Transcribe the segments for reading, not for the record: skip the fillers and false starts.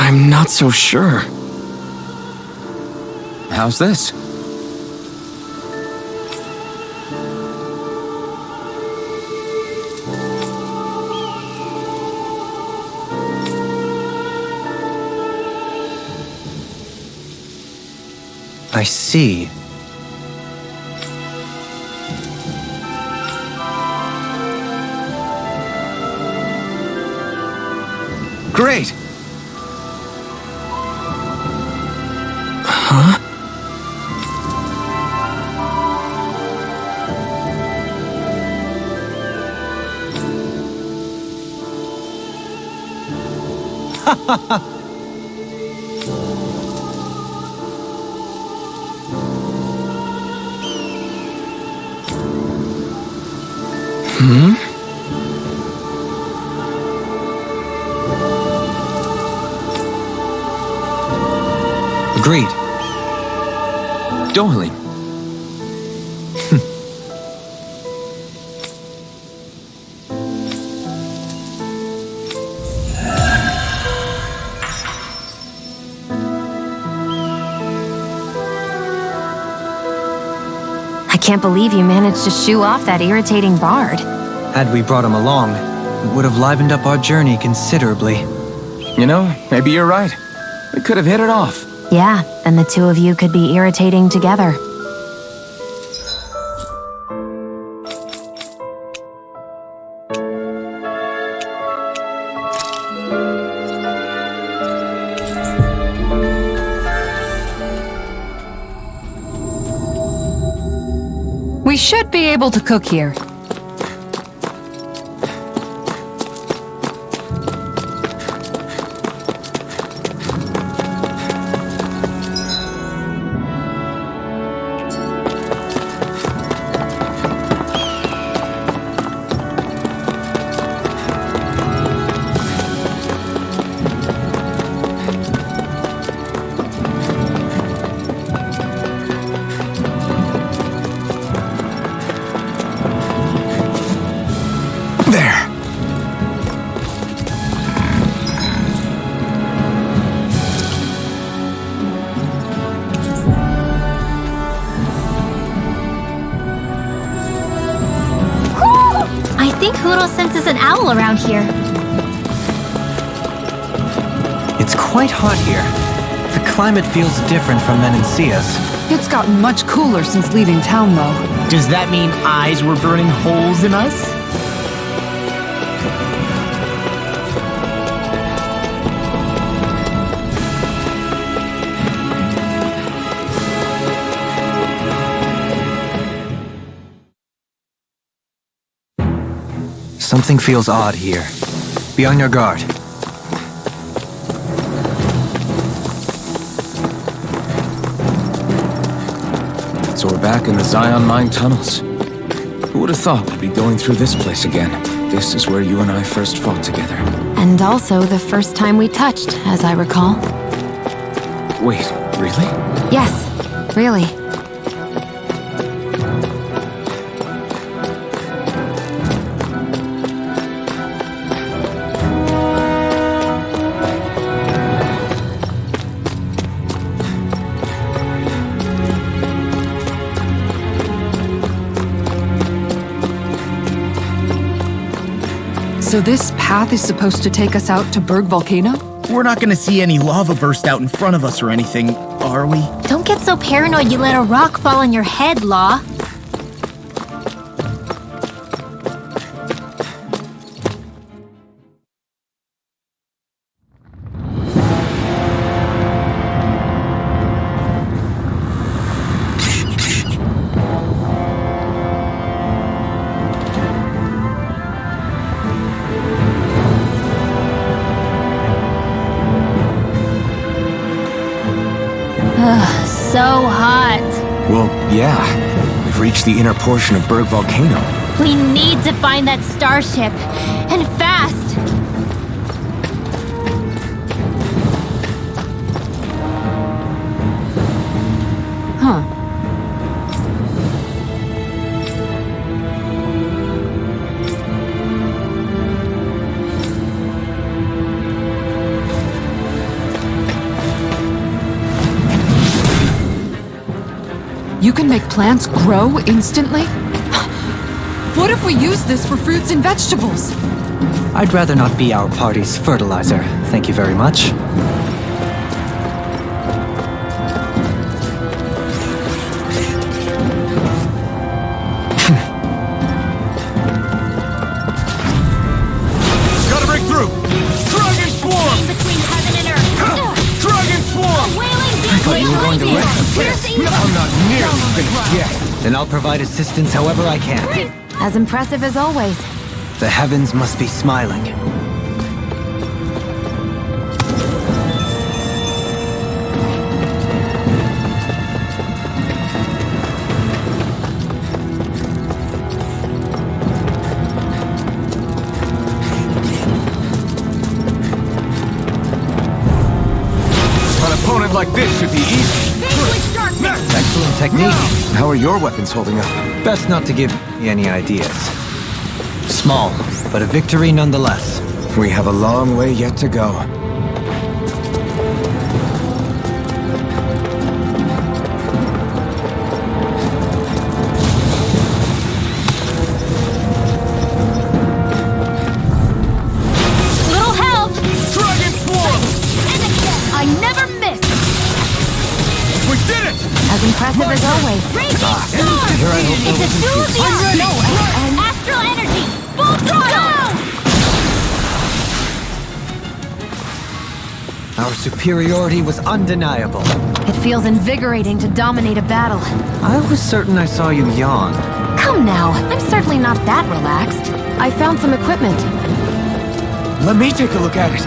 I'm not so sure. How's this? I see. Great! Huh? Hmm? Agreed. Darling. I can't believe you managed to shoo off that irritating bard. Had we brought him along, it would have livened up our journey considerably. You know, maybe you're right. We could have hit it off. Yeah, then the two of you could be irritating together. We should be able to cook here. I think Huro senses an owl around here. It's quite hot here. The climate feels different from Menancius. It's gotten much cooler since leaving town, though. Does that mean eyes were burning holes in us? Something feels odd here. Be on your guard. So we're back in the Zion Mine tunnels. Who would have thought we'd be going through this place again? This is where you and I first fought together. And also the first time we touched, as I recall. Wait, really? Yes, really. So this path is supposed to take us out to Berg Volcano? We're not gonna see any lava burst out in front of us or anything, are we? Don't get so paranoid you let a rock fall on your head, Law. So hot. Well, yeah. We've reached the inner portion of Berg Volcano. We need to find that starship. And fast! Huh. You can make plants grow instantly? What if we use this for fruits and vegetables? I'd rather not be our party's fertilizer. Thank you very much. Gotta break through! Dragon swarm! Between heaven and earth. Dragon swarm! Wailing I thought you were going to lightning. wreck the Piercing I'm not nearly finished yet. Then I'll provide assistance however I can. As impressive as always. The heavens must be smiling. An opponent like this should be easy. Vanquish darkness. Excellent technique. How are your weapons holding up? Best not to give me any ideas. Small, but a victory nonetheless. We have a long way yet to go. Little help. Dragon swarm! And again. I never miss. We did it! As impressive as always. Raging storm. Here I hope It's a no one duel. confuses. No, astral energy. Full throttle. Our superiority was undeniable. It feels invigorating to dominate a battle. I was certain I saw you yawn. Come now, I'm certainly not that relaxed. I found some equipment. Let me take a look at it.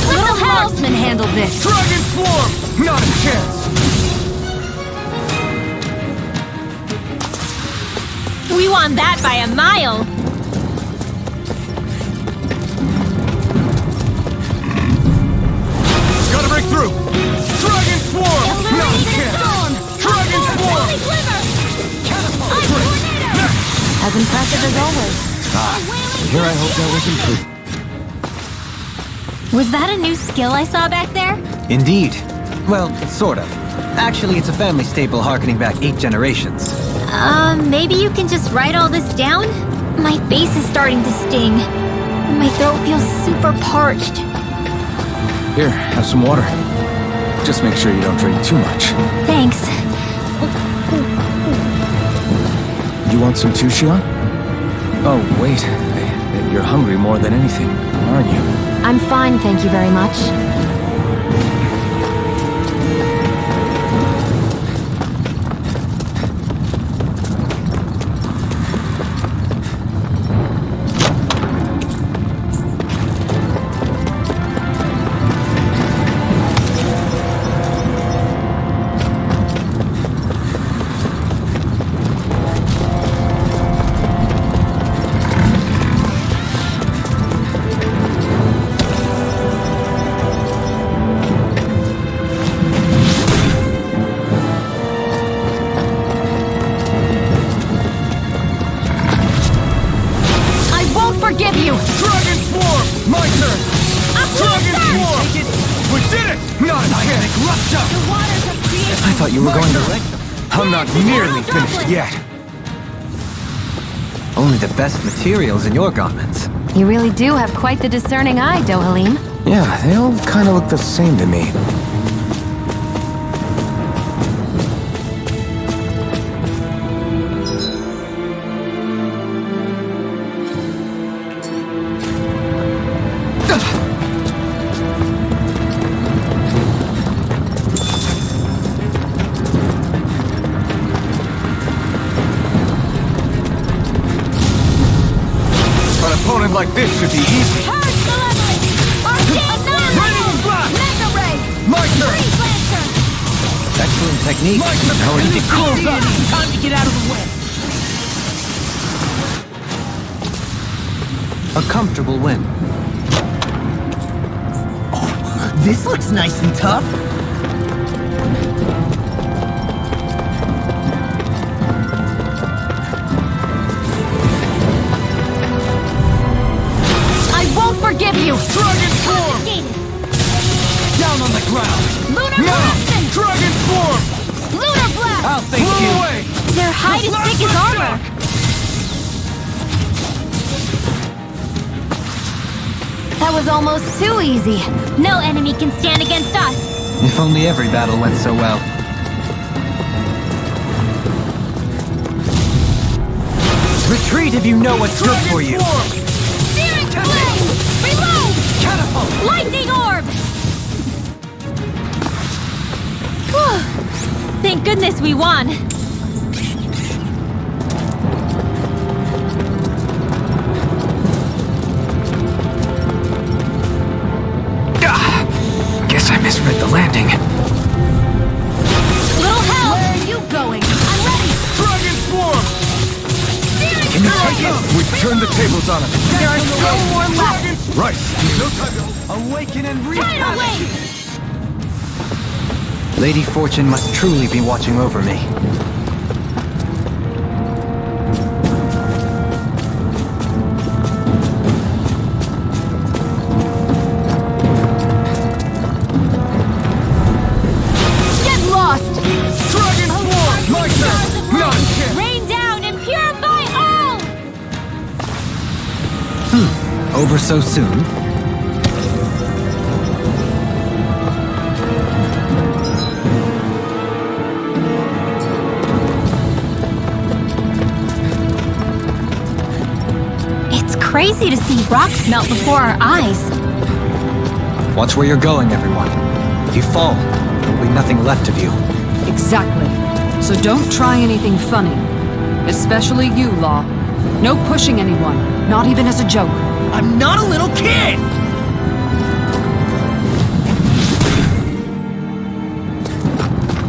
Little help. Handle this. Dragon swarm! Not a chance! We won that by a mile. Gotta break through! Dragon swarm! Not a chance! Dragon swarm! As impressive as always. Here I hope that was improved. Was that a new skill I saw back there? Indeed. Well, sort of. Actually, it's a family staple harkening back 8 generations. Maybe you can just write all this down? My face is starting to sting. My throat feels super parched. Here, have some water. Just make sure you don't drink too much. Thanks. You want some too, Shion? Oh, wait. You're hungry more than anything, aren't you? I'm fine, thank you very much. Forgive you! Dragon swarm! My turn! Dragon swarm! We did it! Not a chance! The waters of creation. I thought you were going to wreck them. I'm not nearly finished yet. Only the best materials in your garments. You really do have quite the discerning eye, Dohalim. Yeah, they all kind of look the same to me. An opponent like this should be easy. Purge malevolence! Arcane annihilate! Raging blast! Mega ray! My turn! Freeze lancer! Excellent technique. How are you? Time to get out of the way. A comfortable win. This looks nice and tough. I won't forgive you! Dragon form! Down on the ground. Lunar Blast! Dragon form! Lunar Blast! I'll thank Blow you. away! Their hide is thick as armor. That was almost too easy. No enemy can stand against us. If only every battle went so well. Retreat if you know what's good for you. Searing Blade! Reload! Catapult! Lightning Orb! Whew. Thank goodness we won. Guess I misread the landing. Little help! Where are you going? I'm ready! Dragon form! Searing Can you Blade! take it? We've turned the tables on him. There are still more left. Right. No time to... Awaken and Tidal repack! Wave! Lady Fortune must truly be watching over me. Get lost! Dragon form! My turn! None can! Rain down and purify all! Over so soon? It's crazy to see rocks melt before our eyes. Watch where you're going, everyone. If you fall, there'll be nothing left of you. Exactly. So don't try anything funny. Especially you, Law. No pushing anyone, not even as a joke. I'm not a little kid!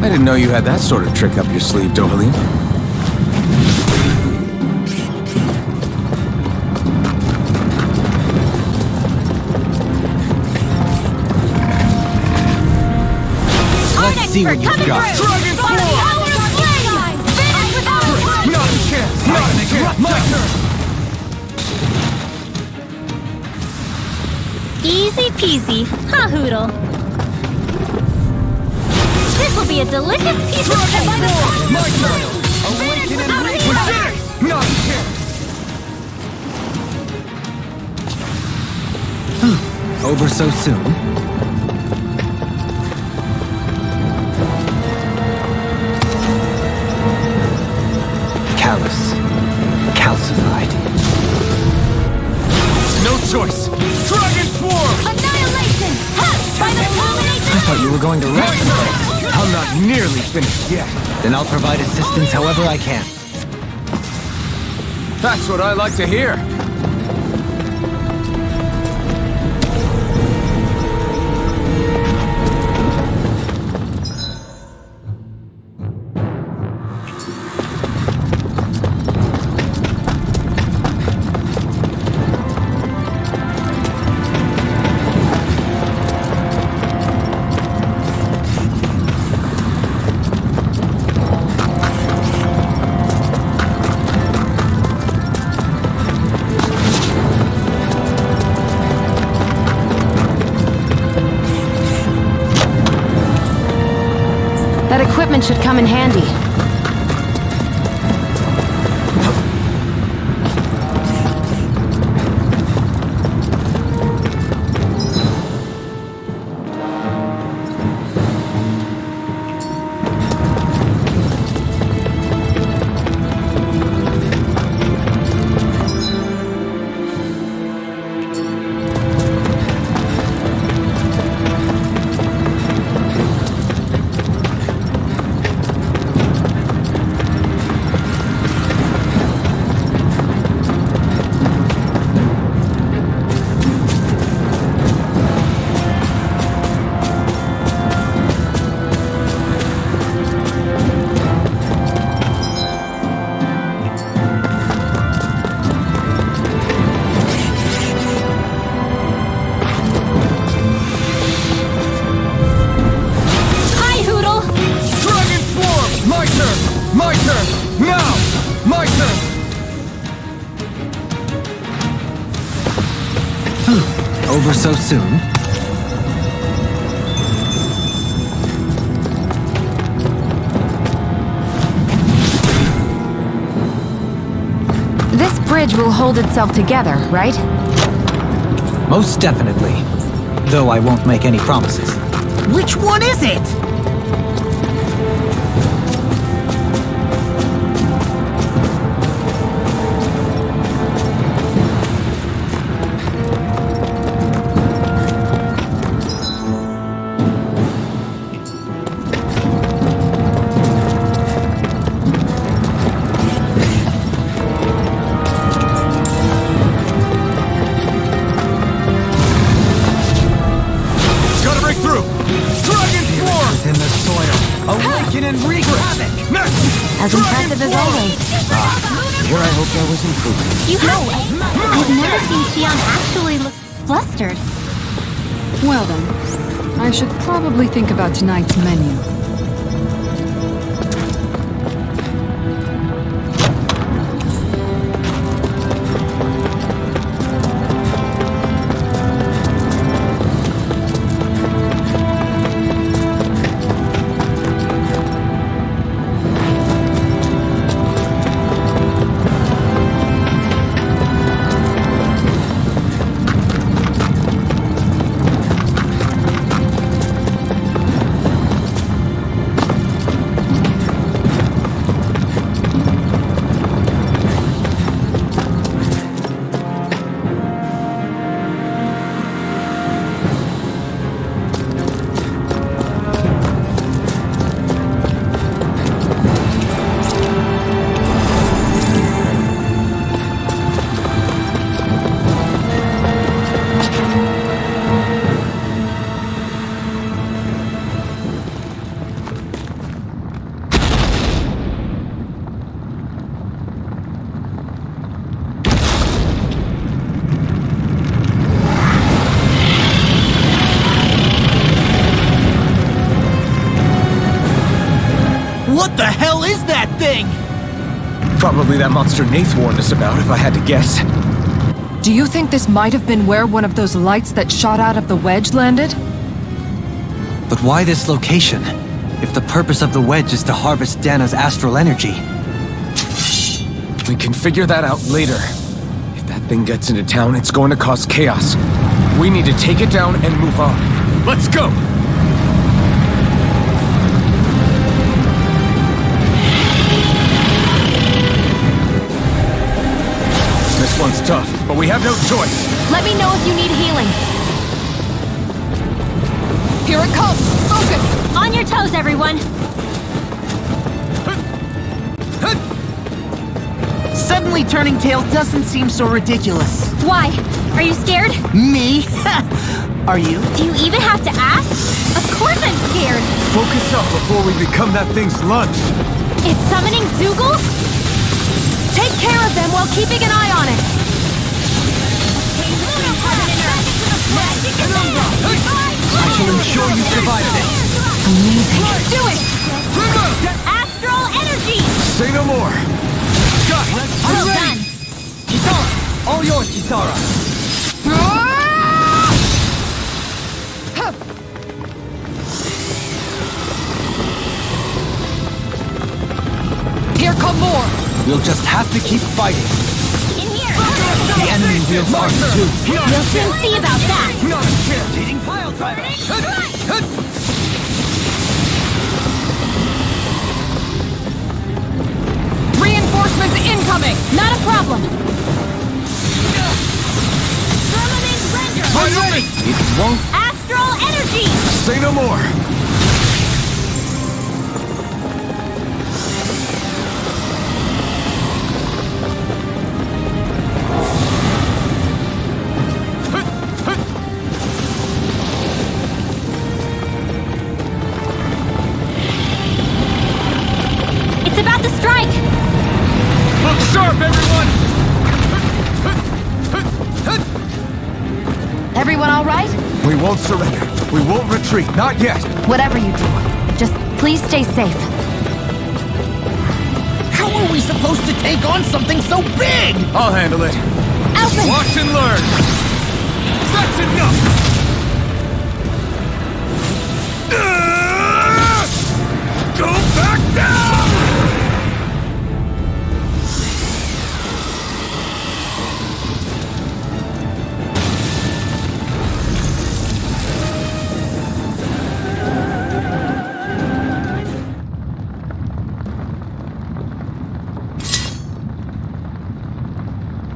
I didn't know you had that sort of trick up your sleeve, Dohalim. Let's see what you've got. Dragon form! Not a chance! Not a chance! My turn! Easy peasy, ha hoodle. This will be a delicious piece of cake. My turn! Awaken and Out of We here! did it! Not a chance! Over so soon? Callous. Calcified. No choice! Dragon form! Annihilation! Ha! By the culmination! I thought you were going to rest. I'm not nearly finished yet. Then I'll provide assistance however I can. That's what I like to hear. That equipment should come in handy. over so soon? This bridge will hold itself together, right? Most definitely. Though I won't make any promises. Which one is it? As impressive as always. Here I hope there was improvement. You have... I've never seen Xion actually look flustered. Well then, I should probably think about tonight's menu. What the hell is that thing? Probably that monster Nath warned us about, if I had to guess. Do you think this might have been where one of those lights that shot out of the wedge landed? But why this location? If the purpose of the wedge is to harvest Dana's astral energy. We can figure that out later. If that thing gets into town, it's going to cause chaos. We need to take it down and move on. Let's go! This one's tough, but we have no choice. Let me know if you need healing. Here it comes! Focus! On your toes, everyone! Suddenly turning tail doesn't seem so ridiculous. Why? Are you scared? Me? Are you? Do you even have to ask? Of course I'm scared! Focus up before we become that thing's lunch. It's summoning Zoogle? Take care of them while keeping an eye on it. I shall ensure you survive this. Amazing. Do it! Astral energy! Say no more. Got it. Well done! Kisara! All yours, Kisara! Here come more! We'll just have to keep fighting. In here! The enemy wields arms too. We'll soon see about that! Not a irritating pile driver. Reinforcements incoming! Not a problem. Summoning render! It won't. Astral energy! Say no more. It's about to strike! Look sharp, everyone! Everyone all right? We won't surrender. We won't retreat. Not yet. Whatever you do, just please stay safe. How are we supposed to take on something so big? I'll handle it. Alvin! Watch and learn. That's enough! Go back down!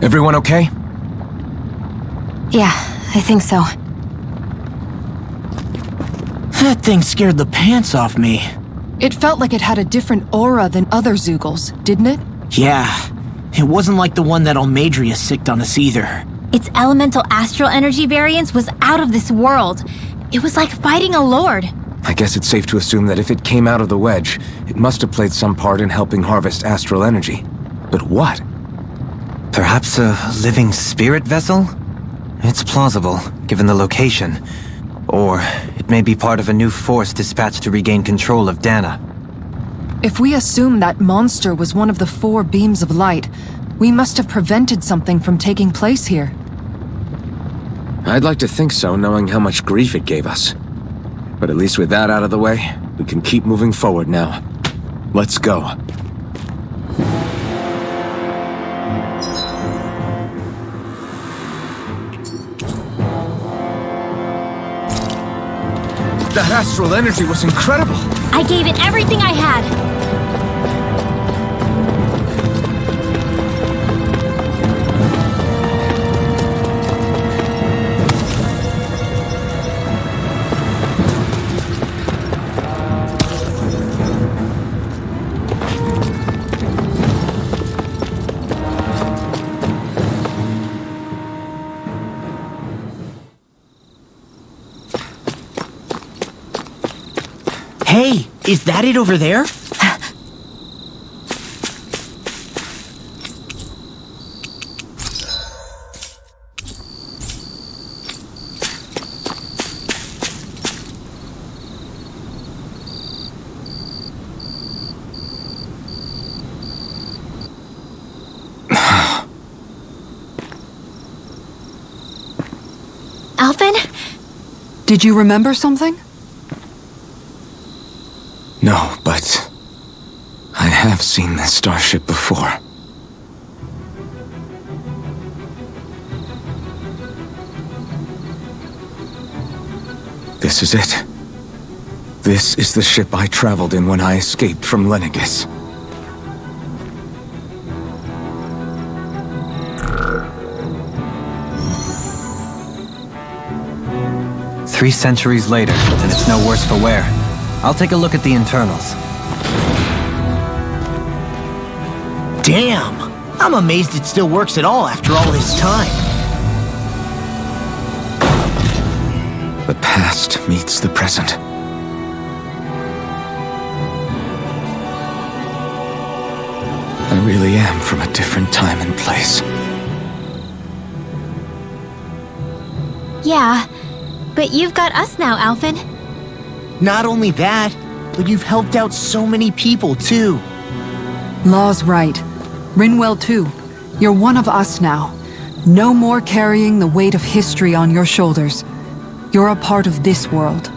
Everyone okay? Yeah, I think so. That thing scared the pants off me. It felt like it had a different aura than other Zeugles, didn't it? Yeah, it wasn't like the one that Almadria sicked on us either. Its elemental astral energy variance was out of this world. It was like fighting a lord. I guess it's safe to assume that if it came out of the wedge, it must have played some part in helping harvest astral energy. But what? Perhaps a living spirit vessel? It's plausible, given the location. Or it may be part of a new force dispatched to regain control of Dana. If we assume that monster was one of the 4 beams of light, we must have prevented something from taking place here. I'd like to think so, knowing how much grief it gave us. But at least with that out of the way, we can keep moving forward now. Let's go. That astral energy was incredible! I gave it everything I had. Hey, is that it over there? Alphen? Did you remember something? No, but I have seen this starship before. This is it. This is the ship I traveled in when I escaped from Lenegis. Three centuries later, and it's no worse for wear. I'll take a look at the internals. Damn! I'm amazed it still works at all after all this time. The past meets the present. I really am from a different time and place. Yeah, but you've got us now, Alphen. Not only that, but you've helped out so many people, too. Law's right. Rinwell too. You're one of us now. No more carrying the weight of history on your shoulders. You're a part of this world.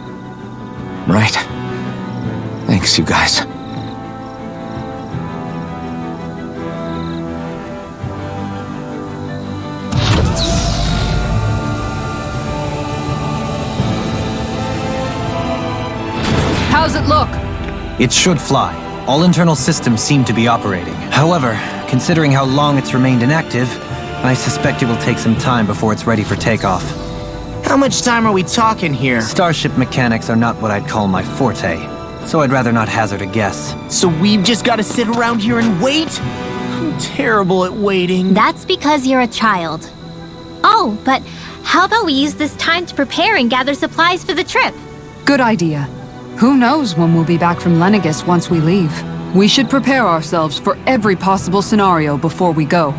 Right. Thanks, you guys. How's it look? It should fly. All internal systems seem to be operating. However, considering how long it's remained inactive, I suspect it will take some time before it's ready for takeoff. How much time are we talking here? Starship mechanics are not what I'd call my forte, so I'd rather not hazard a guess. So we've just got to sit around here and wait? I'm terrible at waiting. That's because you're a child. Oh, but how about we use this time to prepare and gather supplies for the trip? Good idea. Who knows when we'll be back from Lenegis once we leave? We should prepare ourselves for every possible scenario before we go.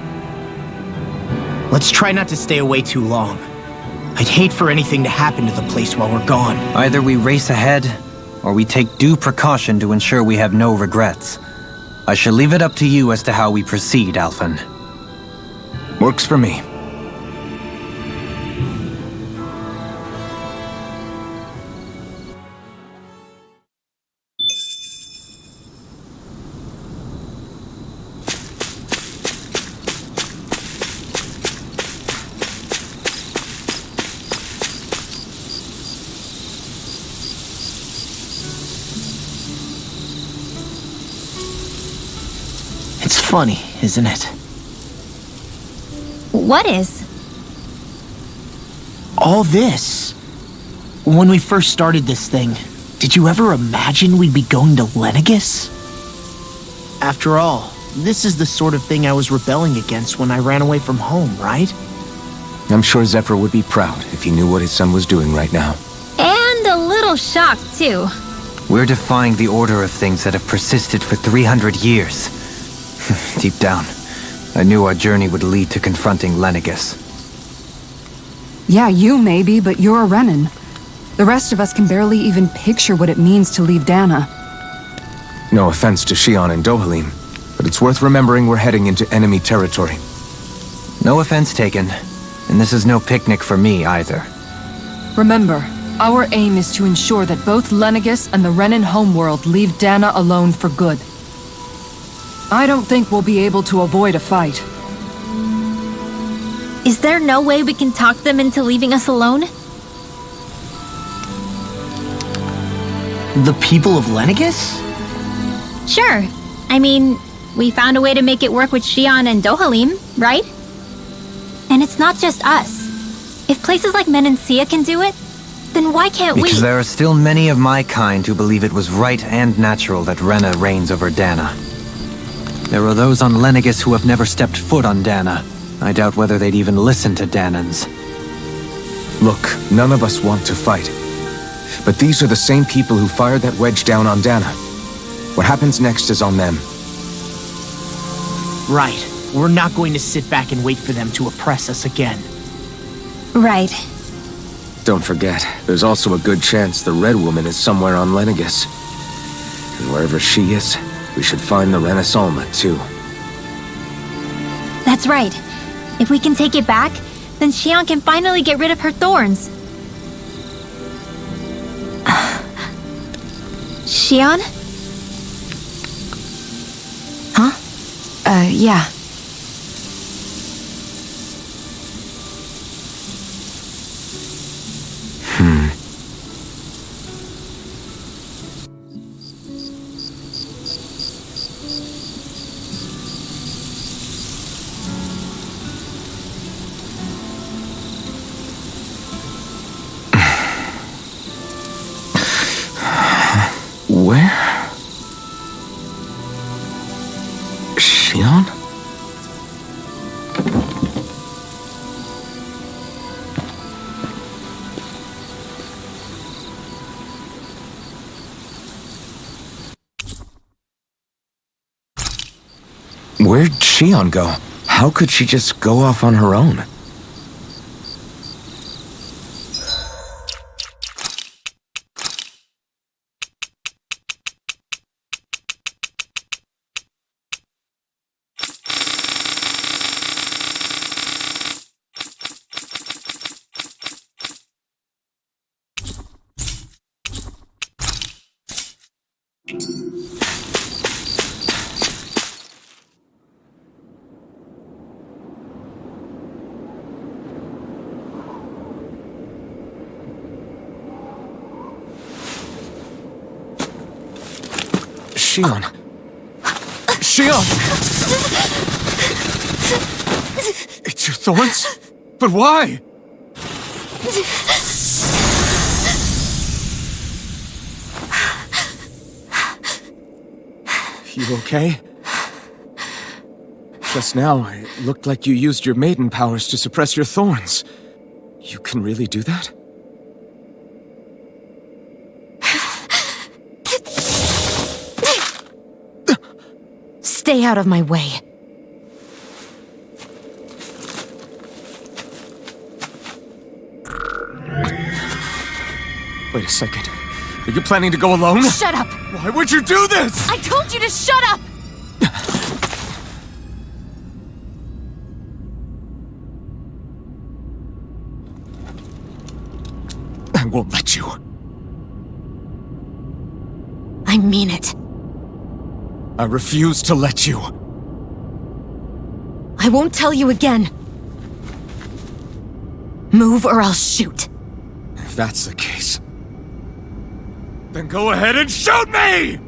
Let's try not to stay away too long. I'd hate for anything to happen to the place while we're gone. Either we race ahead, or we take due precaution to ensure we have no regrets. I shall leave it up to you as to how we proceed, Alphen. Works for me. Funny, isn't it? What is? All this. When we first started this thing, did you ever imagine we'd be going to Lenegus? After all, this is the sort of thing I was rebelling against when I ran away from home, right? I'm sure Zephyr would be proud if he knew what his son was doing right now. And a little shocked, too. We're defying the order of things that have persisted for 300 years. Deep down, I knew our journey would lead to confronting Lenegus. Yeah, you maybe, but you're a Renan. The rest of us can barely even picture what it means to leave Dana. No offense to Shion and Dohalim, but it's worth remembering we're heading into enemy territory. No offense taken, and this is no picnic for me either. Remember, our aim is to ensure that both Lenegus and the Renan homeworld leave Dana alone for good. I don't think we'll be able to avoid a fight. Is there no way we can talk them into leaving us alone? The people of Lenegus? Sure. I mean, we found a way to make it work with Shion and Dohalim, right? And it's not just us. If places like Menancia can do it, then why can't we? Because there are still many of my kind who believe it was right and natural that Rena reigns over Dana. There are those on Lenegus who have never stepped foot on Dana. I doubt whether they'd even listen to Danans. Look, none of us want to fight. But these are the same people who fired that wedge down on Dana. What happens next is on them. Right. We're not going to sit back and wait for them to oppress us again. Right. Don't forget, there's also a good chance the Red Woman is somewhere on Lenegus. And wherever she is, we should find the Renaissance too. That's right. If we can take it back, then Shion can finally get rid of her thorns. Shion? Huh? Yeah. Where? Shion? Where'd Shion go? How could she just go off on her own? Shion! Shion! It's your thorns? But why? You okay? Just now, it looked like you used your maiden powers to suppress your thorns. You can really do that? Stay out of my way. Wait a second. Are you planning to go alone? Shut up! Why would you do this? I told you to shut up! I won't let you. I mean it. I refuse to let you. I won't tell you again. Move or I'll shoot. If that's the case, then go ahead and shoot me!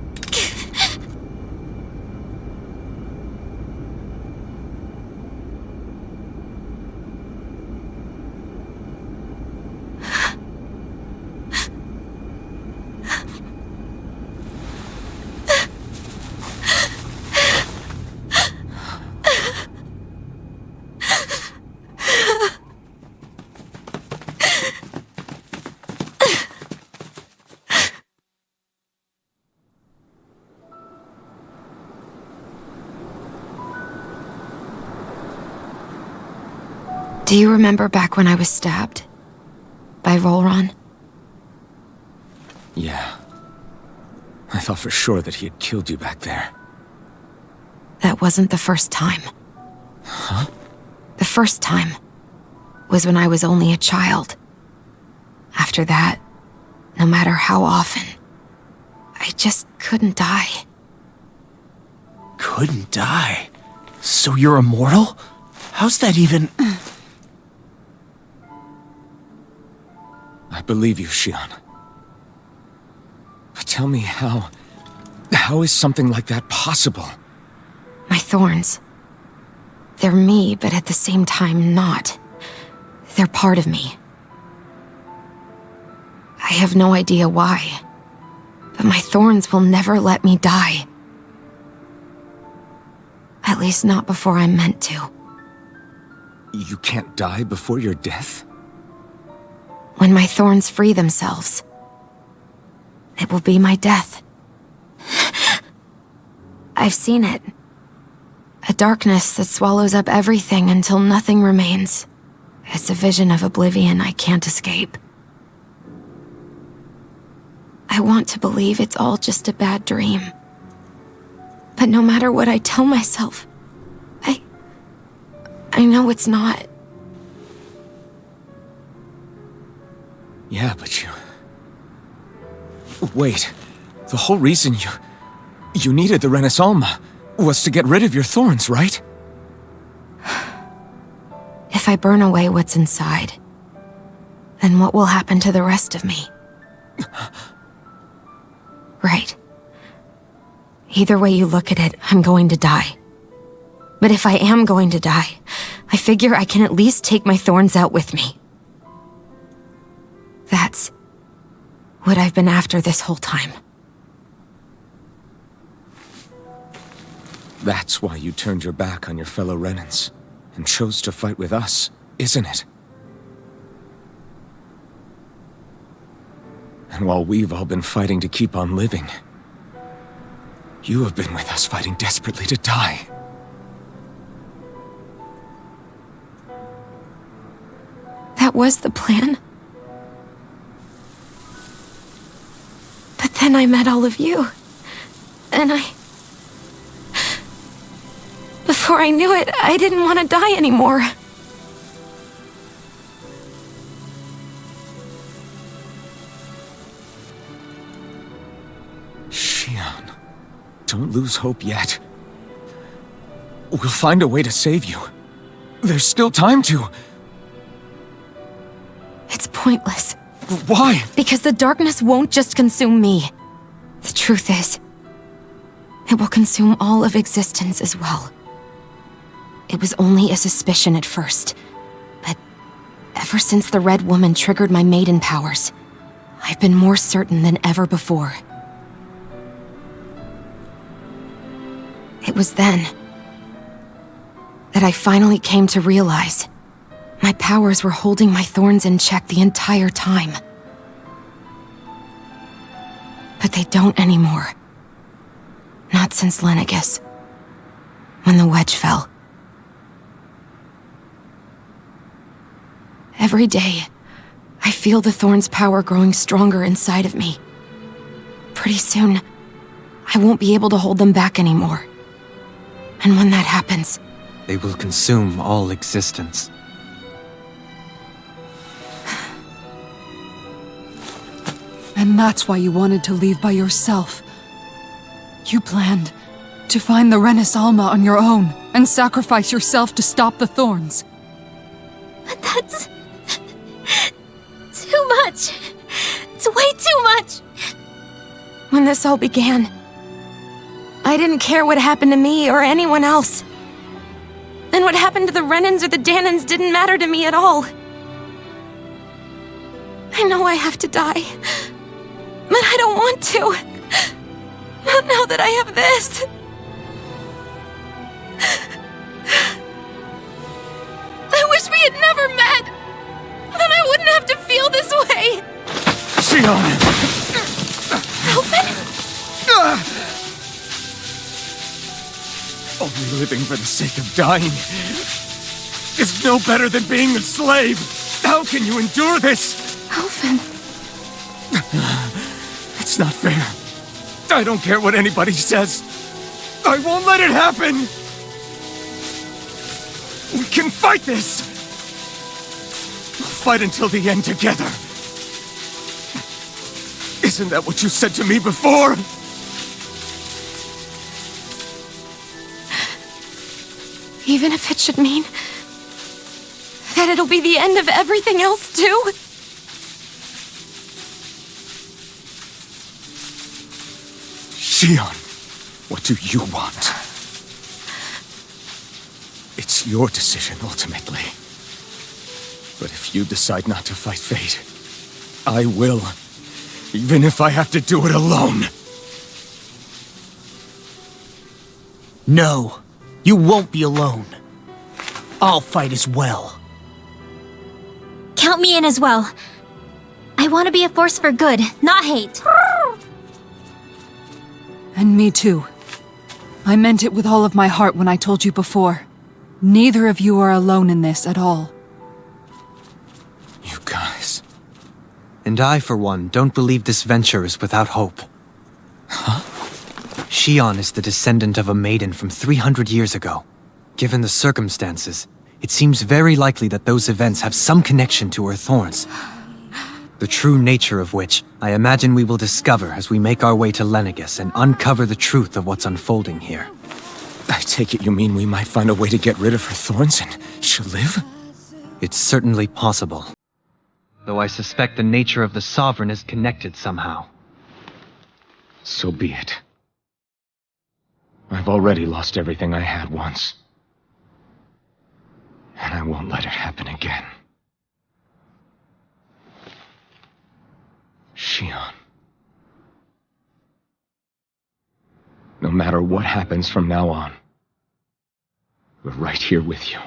Do you remember back when I was stabbed? By Rolron? Yeah. I thought for sure that he had killed you back there. That wasn't the first time. Huh? The first time was when I was only a child. After that, no matter how often, I just couldn't die. Couldn't die? So you're immortal? How's that even... I believe you, Shion. But tell me how is something like that possible? My thorns. They're me, but at the same time not. They're part of me. I have no idea why, but my thorns will never let me die. At least not before I'm meant to. You can't die before your death? When my thorns free themselves, it will be my death. I've seen it. A darkness that swallows up everything until nothing remains. It's a vision of oblivion I can't escape. I want to believe it's all just a bad dream. But no matter what I tell myself, I know it's not. Yeah, but you... Wait. The whole reason you needed the Renaissance was to get rid of your thorns, right? If I burn away what's inside, then what will happen to the rest of me? Right. Either way you look at it, I'm going to die. But if I am going to die, I figure I can at least take my thorns out with me. That's what I've been after this whole time. That's why you turned your back on your fellow Renans and chose to fight with us, isn't it? And while we've all been fighting to keep on living, you have been with us fighting desperately to die. That was the plan. But then I met all of you. And before I knew it, I didn't want to die anymore. Shion, don't lose hope yet. We'll find a way to save you. There's still time to... It's pointless. Why? Because the darkness won't just consume me. The truth is, it will consume all of existence as well. It was only a suspicion at first, but ever since the Red Woman triggered my maiden powers, I've been more certain than ever before. It was then that I finally came to realize my powers were holding my thorns in check the entire time. But they don't anymore. Not since Lenegis, when the wedge fell. Every day, I feel the thorn's power growing stronger inside of me. Pretty soon, I won't be able to hold them back anymore. And when that happens, They will consume all existence. And that's why you wanted to leave by yourself. You planned to find the Renaissance on your own and sacrifice yourself to stop the thorns. But that's... too much. It's way too much. when this all began, I didn't care what happened to me or anyone else. And what happened to the Renans or the Danans didn't matter to me at all. I know I have to die, but I don't want to. Not now that I have this. I wish we had never met. Then I wouldn't have to feel this way. Shion! Alvin? Only living for the sake of dying. is no better than being a slave. How can you endure this? Alvin. It's not fair. I don't care what anybody says. I won't let it happen! We can fight this! We'll fight until the end together. Isn't that what you said to me before? Even if it should mean that it'll be the end of everything else, too? Shion, what do you want? It's your decision, ultimately. But if you decide not to fight fate, I will. Even if I have to do it alone. No, you won't be alone. I'll fight as well. Count me in as well. I want to be a force for good, not hate. And me too. I meant it with all of my heart when I told you before. Neither of you are alone in this at all. You guys. And I, for one, don't believe this venture is without hope. Huh? Shion is the descendant of a maiden from 300 years ago. Given the circumstances, it seems very likely that those events have some connection to her thorns. The true nature of which, I imagine we will discover as we make our way to Lenegis and uncover the truth of what's unfolding here. I take it you mean we might find a way to get rid of her thorns and she'll live? It's certainly possible. Though I suspect the nature of the Sovereign is connected somehow. So be it. I've already lost everything I had once. And I won't let it happen again. Shion. No matter what happens from now on, we're right here with you.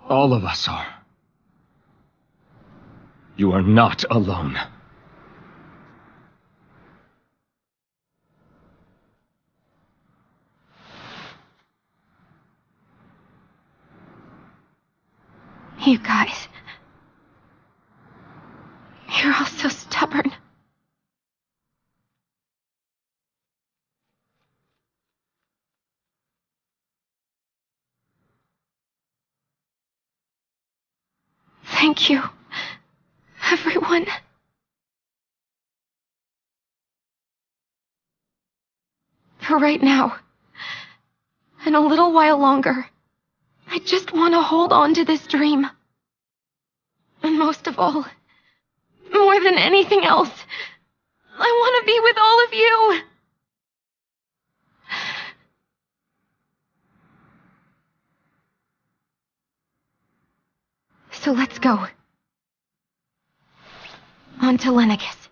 All of us are. You are not alone. You guys. You're all so stubborn. Thank you, everyone. For right now, and a little while longer, I just want to hold on to this dream. And most of all, more than anything else, I want to be with all of you. So let's go. On to Lenegis.